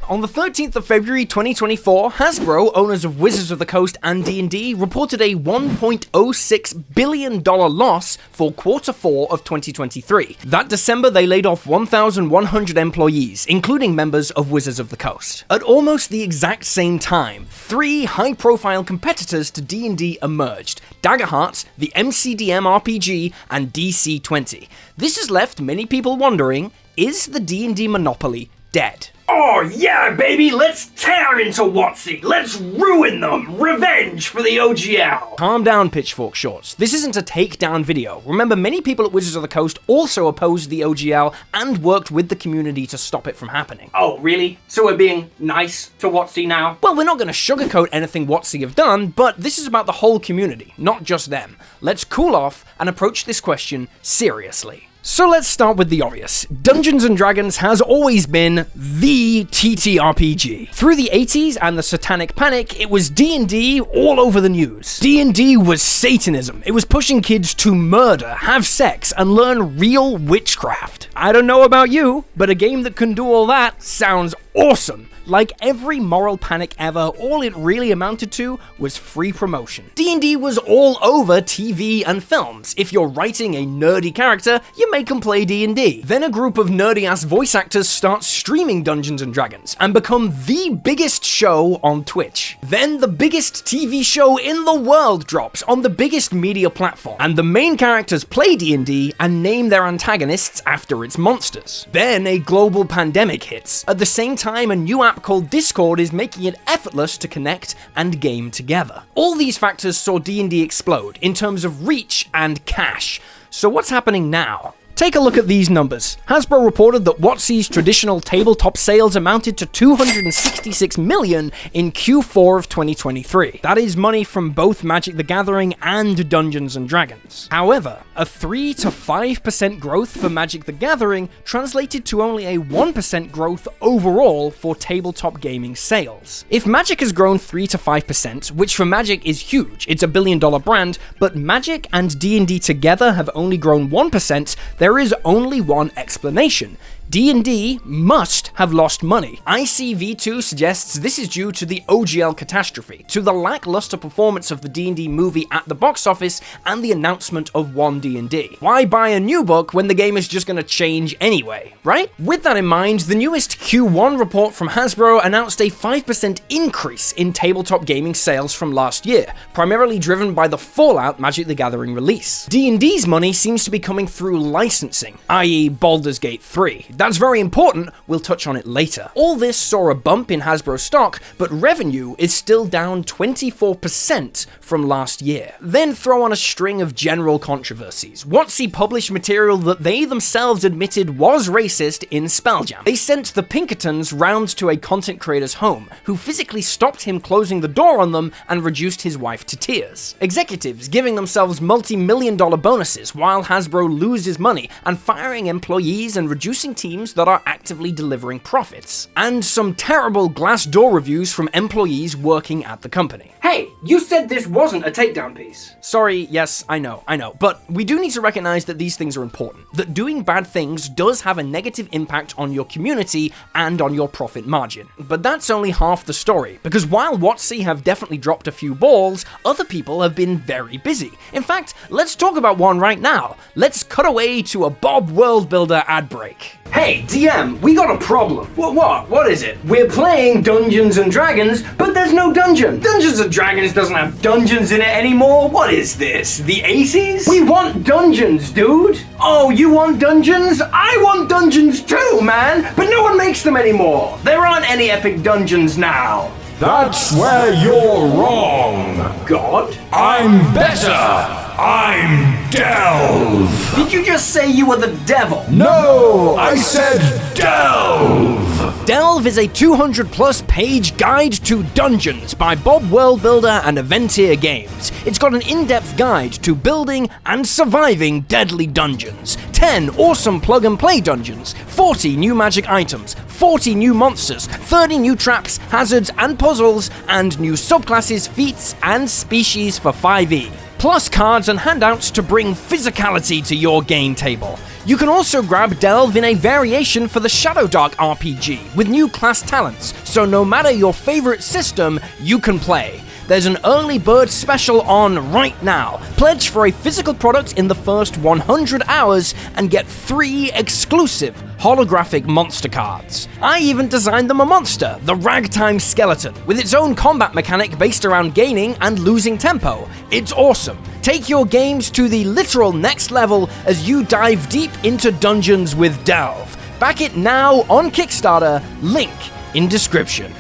On the 13th of February 2024, Hasbro, owners of Wizards of the Coast and D&D, reported a $1.06 billion loss for Q4 of 2023. That December, they laid off 1,100 employees, including members of Wizards of the Coast. At almost the exact same time, three high-profile competitors to D&D emerged: Daggerheart, the MonkeyDM RPG, and DC-20. This has left many people wondering, is the D&D monopoly dead? Oh yeah, baby, let's tear into WotC. Let's ruin them. Revenge for the OGL. Calm down, Pitchfork Shorts. This isn't a takedown video. Remember, many people at Wizards of the Coast also opposed the OGL and worked with the community to stop it from happening. Oh, really? So we're being nice to WotC now? Well, we're not going to sugarcoat anything WotC have done, but this is about the whole community, not just them. Let's cool off and approach this question seriously. So let's start with the obvious. Dungeons & Dragons has always been the TTRPG. Through the 80s and the Satanic Panic, it was D&D all over the news. D&D was Satanism. It was pushing kids to murder, have sex, and learn real witchcraft. I don't know about you, but a game that can do all that sounds awesome. Like every moral panic ever, all it really amounted to was free promotion. D&D was all over TV and films. If you're writing a nerdy character, you make them play D&D. Then a group of nerdy-ass voice actors start streaming Dungeons & Dragons and become the biggest show on Twitch. Then the biggest TV show in the world drops on the biggest media platform, and the main characters play D&D and name their antagonists after its monsters. Then a global pandemic hits. At the same time, a new app called Discord is making it effortless to connect and game together. All these factors saw D&D explode in terms of reach and cash. So what's happening now? Take a look at these numbers. Hasbro reported that WotC's traditional tabletop sales amounted to $266 million in Q4 of 2023. That is money from both Magic the Gathering and Dungeons & Dragons. However, a 3 to 5% growth for Magic the Gathering translated to only a 1% growth overall for tabletop gaming sales. If Magic has grown 3 to 5%, which for Magic is huge, it's a billion-dollar brand, but Magic and D&D together have only grown 1%, there is only one explanation. D&D must have lost money. ICV2 suggests this is due to the OGL catastrophe, to the lackluster performance of the D&D movie at the box office, and the announcement of One D&D. Why buy a new book when the game is just going to change anyway, right? With that in mind, the newest Q1 report from Hasbro announced a 5% increase in tabletop gaming sales from last year, primarily driven by the Fallout Magic the Gathering release. D&D's money seems to be coming through licensing, i.e. Baldur's Gate 3. That's very important, we'll touch on it later. All this saw a bump in Hasbro stock, but revenue is still down 24% from last year. Then throw on a string of general controversies. WotC published material that they themselves admitted was racist in Spelljam. They sent the Pinkertons round to a content creator's home, who physically stopped him closing the door on them and reduced his wife to tears. Executives giving themselves multi-million-dollar bonuses while Hasbro loses money, and firing employees and reducing teams that are actively delivering profits. And some terrible Glassdoor reviews from employees working at the company. Hey, you said this wasn't a takedown piece. Sorry, yes, I know, but we do need to recognize that these things are important, that doing bad things does have a negative impact on your community and on your profit margin. But that's only half the story, because while WotC have definitely dropped a few balls, other people have been very busy. In fact, let's talk about one right now. Let's cut away to a Bob Worldbuilder ad break. Hey, DM, we got a problem. What is it? We're playing Dungeons & Dragons, but there's no dungeon. Dungeons & Dragons doesn't have dungeons in it anymore. What is this, the 80s? We want dungeons, dude. Oh, you want dungeons? I want dungeons too, man. But no one makes them anymore. There aren't any epic dungeons now. That's where you're wrong. God? I'm better. I'm Delve. Did you just say you were the devil? No, I said Delve. Delve is a 200-plus page guide to dungeons by Bob Worldbuilder and Aventir Games. It's got an in-depth guide to building and surviving deadly dungeons, 10 awesome plug-and-play dungeons, 40 new magic items, 40 new monsters, 30 new traps, hazards, and puzzles, and new subclasses, feats, and species for 5e. plus cards and handouts to bring physicality to your game table. You can also grab Delve in a variation for the Shadow Dark RPG, with new class talents, so no matter your favorite system, you can play. There's an early bird special on right now. Pledge for a physical product in the first 100 hours and get 3 exclusive holographic monster cards. I even designed them a monster, the Ragtime Skeleton, with its own combat mechanic based around gaining and losing tempo. It's awesome. Take your games to the literal next level as you dive deep into dungeons with Delve. Back it now on Kickstarter, link in description.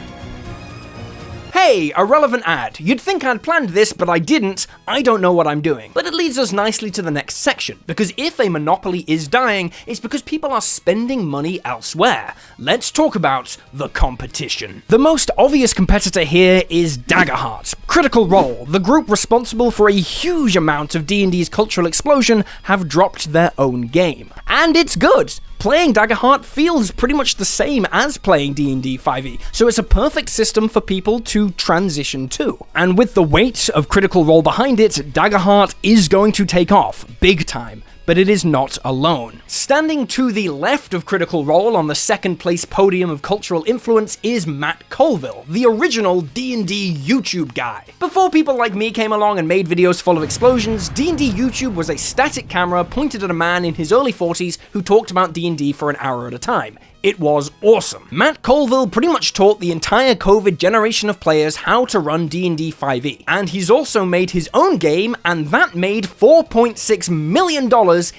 Hey, a relevant ad. You'd think I'd planned this, but I didn't. I don't know what I'm doing. But it leads us nicely to the next section, because if a monopoly is dying, it's because people are spending money elsewhere. Let's talk about the competition. The most obvious competitor here is Daggerheart. Critical Role, the group responsible for a huge amount of D&D's cultural explosion, have dropped their own game. And it's good. Playing Daggerheart feels pretty much the same as playing D&D 5e, so it's a perfect system for people to transition to. And with the weight of Critical Role behind it, Daggerheart is going to take off, big time. But it is not alone. Standing to the left of Critical Role on the second place podium of cultural influence is Matt Colville, the original D&D YouTube guy. Before people like me came along and made videos full of explosions, D&D YouTube was a static camera pointed at a man in his early 40s who talked about D&D for an hour at a time. It was awesome. Matt Colville pretty much taught the entire COVID generation of players how to run D&D 5e, and he's also made his own game, and that made $4.6 million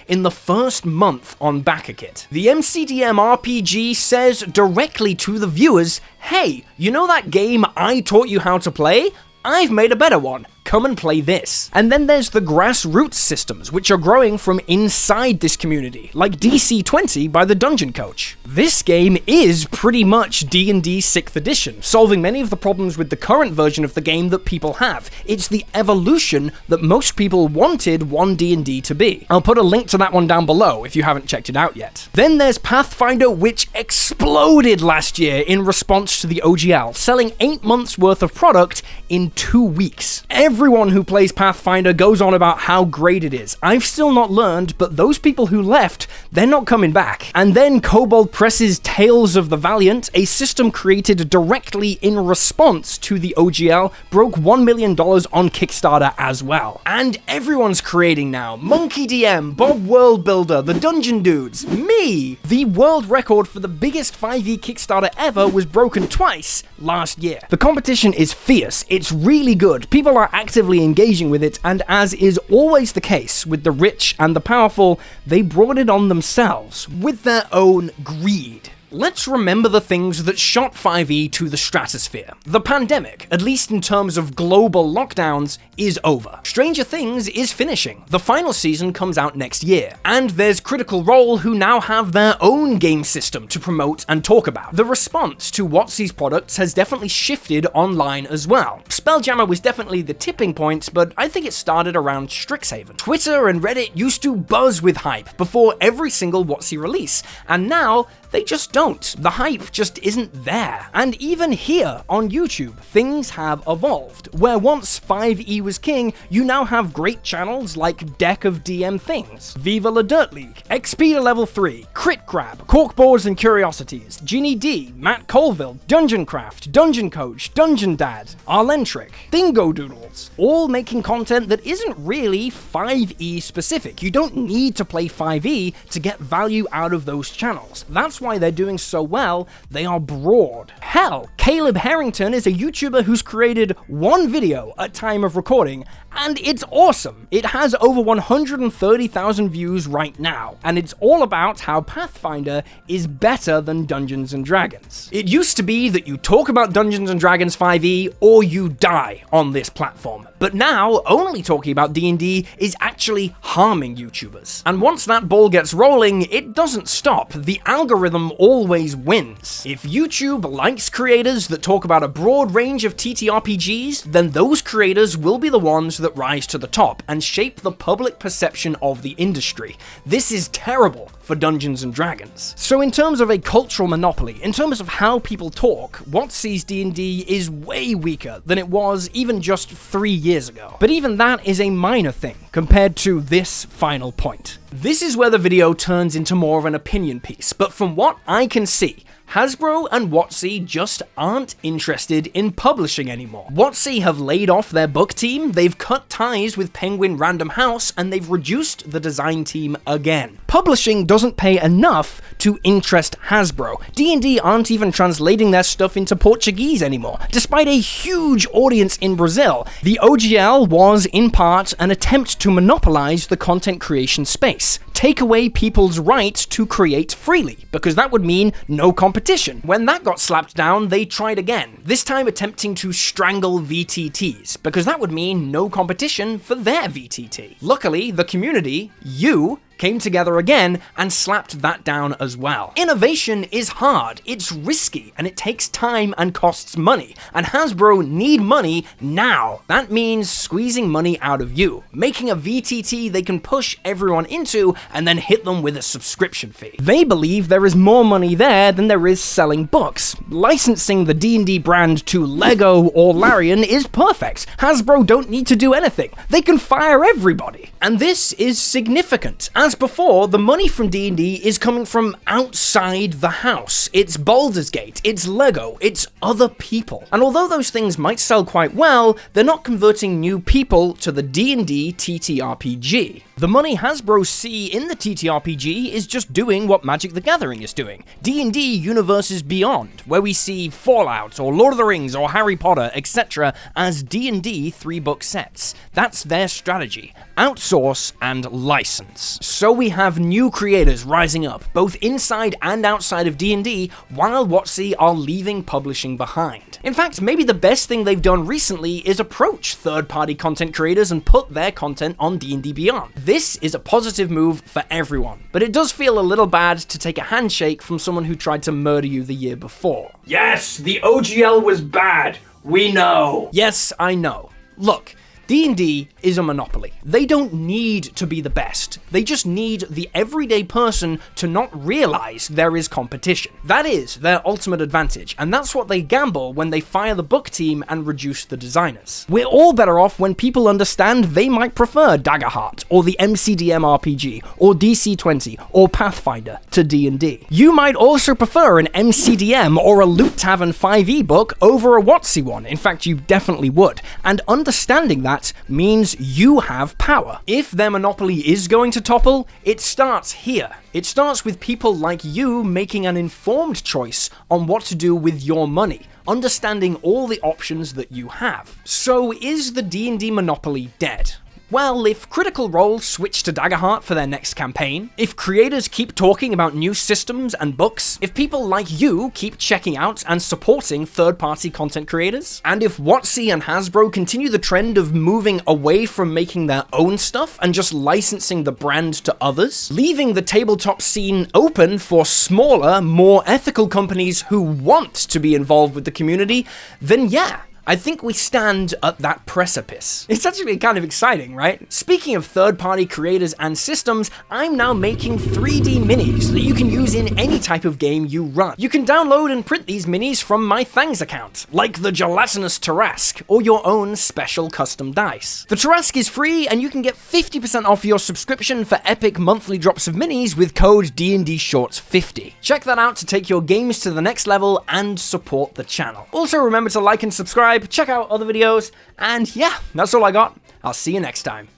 in the first month on BackerKit. The MonkeyDM RPG says directly to the viewers, hey, you know that game I taught you how to play? I've made a better one. Come and play this. And then there's the grassroots systems, which are growing from inside this community, like DC-20 by the Dungeon Coach. This game is pretty much D&D 6th edition, solving many of the problems with the current version of the game that people have. It's the evolution that most people wanted 1D&D to be. I'll put a link to that one down below if you haven't checked it out yet. Then there's Pathfinder, which exploded last year in response to the OGL, selling 8 months worth of product in 2 weeks. Everyone who plays Pathfinder goes on about how great it is. I've still not learned, but those people who left, they're not coming back. And then Kobold Press's Tales of the Valiant, a system created directly in response to the OGL, broke $1 million on Kickstarter as well. And everyone's creating now. MonkeyDM, Bob Worldbuilder, the Dungeon Dudes, me! The world record for the biggest 5e Kickstarter ever was broken twice last year. The competition is fierce, it's really good, people are actively engaging with it, and as is always the case with the rich and the powerful, they brought it on themselves, with their own greed. Let's remember the things that shot 5e to the stratosphere. The pandemic, at least in terms of global lockdowns, is over. Stranger Things is finishing. The final season comes out next year. And there's Critical Role, who now have their own game system to promote and talk about. The response to WotC's products has definitely shifted online as well. Spelljammer was definitely the tipping point, but I think it started around Strixhaven. Twitter and Reddit used to buzz with hype before every single WotC release, and now they just don't. The hype just isn't there. And even here on YouTube, things have evolved. Where once 5e was king, you now have great channels like Deck of DM Things, Viva La Dirt League, XP to Level 3, Crit Crab, Corkboards and Curiosities, Ginny D, Matt Colville, Dungeon Craft, Dungeon Coach, Dungeon Dad, Arlentric, Dingo Doodles, all making content that isn't really 5e specific. You don't need to play 5e to get value out of those channels. That's why they're doing so well. They are broad. Hell, Caleb Harrington is a YouTuber who's created one video at time of recording, and it's awesome. It has over 130,000 views right now, and it's all about how Pathfinder is better than Dungeons & Dragons. It used to be that you talk about Dungeons & Dragons 5e or you die on this platform, but now only talking about D&D is actually harming YouTubers. And once that ball gets rolling, it doesn't stop. The algorithm always wins. If YouTube likes creators that talk about a broad range of TTRPGs, then those creators will be the ones that rise to the top and shape the public perception of the industry. This is terrible for Dungeons & Dragons. So in terms of a cultural monopoly, in terms of how people talk, WotC's D&D is way weaker than it was even just 3 years ago. But even that is a minor thing compared to this final point. This is where the video turns into more of an opinion piece, but from what I can see, Hasbro and WotC just aren't interested in publishing anymore. WotC have laid off their book team, they've cut ties with Penguin Random House, and they've reduced the design team again. Publishing doesn't pay enough to interest Hasbro. D&D aren't even translating their stuff into Portuguese anymore, despite a huge audience in Brazil. The OGL was, in part, an attempt to monopolize the content creation space. Take away people's right to create freely, because that would mean no competition. When that got slapped down, they tried again, this time attempting to strangle VTTs, because that would mean no competition for their VTT. Luckily, the community, you, came together again and slapped that down as well. Innovation is hard, it's risky, and it takes time and costs money, and Hasbro need money now. That means squeezing money out of you, making a VTT they can push everyone into and then hit them with a subscription fee. They believe there is more money there than there is selling books. Licensing the D&D brand to Lego or Larian is perfect. Hasbro don't need to do anything. They can fire everybody. And this is significant. As before, the money from D&D is coming from outside the house. It's Baldur's Gate, it's Lego, it's other people. And although those things might sell quite well, they're not converting new people to the D&D TTRPG. The money Hasbro see in the TTRPG is just doing what Magic the Gathering is doing. D&D Universes Beyond, where we see Fallout or Lord of the Rings or Harry Potter, etc. as D&D 3-book sets. That's their strategy. Outsource and license. So we have new creators rising up, both inside and outside of D&D, while WotC are leaving publishing behind. In fact, maybe the best thing they've done recently is approach third-party content creators and put their content on D&D Beyond. This is a positive move for everyone, but it does feel a little bad to take a handshake from someone who tried to murder you the year before. Yes, the OGL was bad. We know. Yes, I know. Look, D&D is a monopoly. They don't need to be the best. They just need the everyday person to not realize there is competition. That is their ultimate advantage, and that's what they gamble when they fire the book team and reduce the designers. We're all better off when people understand they might prefer Daggerheart, or the MCDM RPG, or DC20, or Pathfinder to D&D. You might also prefer an MCDM or a Loot Tavern 5e book over a WotC one. In fact, you definitely would. And understanding that means you have power. If their monopoly is going to topple, it starts here. It starts with people like you making an informed choice on what to do with your money, understanding all the options that you have. So is the D&D monopoly dead? Well, if Critical Role switch to Daggerheart for their next campaign, if creators keep talking about new systems and books, if people like you keep checking out and supporting third-party content creators, and if WotC and Hasbro continue the trend of moving away from making their own stuff and just licensing the brand to others, leaving the tabletop scene open for smaller, more ethical companies who want to be involved with the community, then yeah, I think we stand at that precipice. It's actually kind of exciting, right? Speaking of third-party creators and systems, I'm now making 3D minis that you can use in any type of game you run. You can download and print these minis from my Thangs account, like the gelatinous Tarrasque, or your own special custom dice. The Tarrasque is free, and you can get 50% off your subscription for epic monthly drops of minis with code DNDShorts50. Check that out to take your games to the next level and support the channel. Also remember to like and subscribe, check out other videos, and yeah, that's all I got. I'll see you next time.